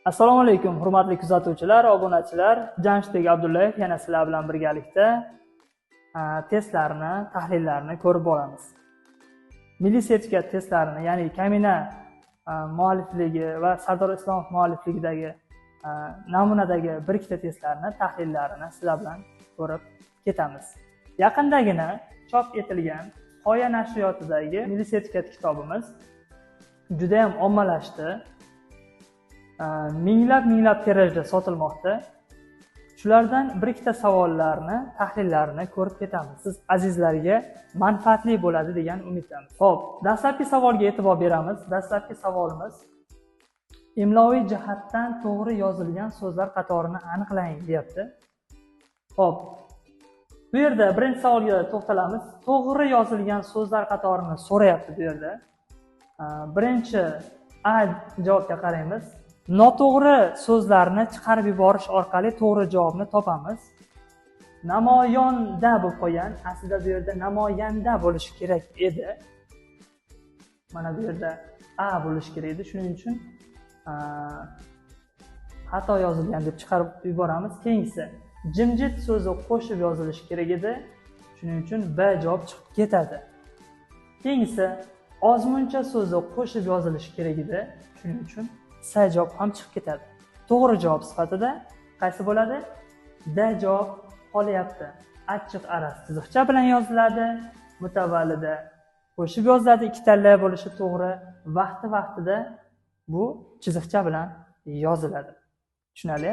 Assalomu alaykum, hurmatli kuzatuvchilar, obunachilar. Jamshid Abdullayev yana sizlar bilan birgalikda testlarni, tahlillarni ko'rib boramiz. Milliy sertifikat testlarini, ya'ni Kamina muallifligi va Sardor Islomov muallifligidagi namunadagi bir ikkita testlarni, tahlillarini sizlar bilan ko'rib ketamiz. Yaqindagina chop etilgan Qoya nashriyotidagi milliy sertifikat kitobimiz juda ham ommalashdi. Minglab tirajda sotilmoqda. Shulardan bir ikkita savollarni, tahlillarni ko'rib ketamiz. Siz azizlarga manfaatli bo'ladi degan umiddamiz. Xo'p, dastlabki savolga e'tibor beramiz. Dastlabki savolimiz imloviy jihatdan to'g'ri yozilgan so'zlar qatorini aniqlang, deyapti. Xo'p, bu yerda birinchi savolga to'xtalamiz. To'g'ri yozilgan so'zlar qatorini so'rayapti bu yerda. Birinchi A javobga qaraymiz. Noto'g'ri so'zlarni chiqarib yuborish orqali to'g'ri javobni topamiz. Namoyonda bo'lib qolgan, aslida bu yerda namoyanda bo'lishi kerak edi. Mana bu yerda A bo'lishi kerak edi, shuning uchun xato yozilgan deb chiqarib yuboramiz. Keyingisi jimjit so'zi qo'shib yozilishi kerak edi, shuning uchun B javob chiqib ketadi. Keyingisi ozmuncha so'zi qo'shib yozilishi kerak edi, shuning uchun S javob ham chiqib ketadi. To'g'ri javob sifatida qaysi bo'ladi? D javob qolyapti. Achchiq araz chiziqcha bilan yoziladi. Mutavvallida qo'shib yoziladi, ikkitala bo'lishi to'g'ri. Vaqtida bu chiziqcha bilan yoziladi. Tushunarli?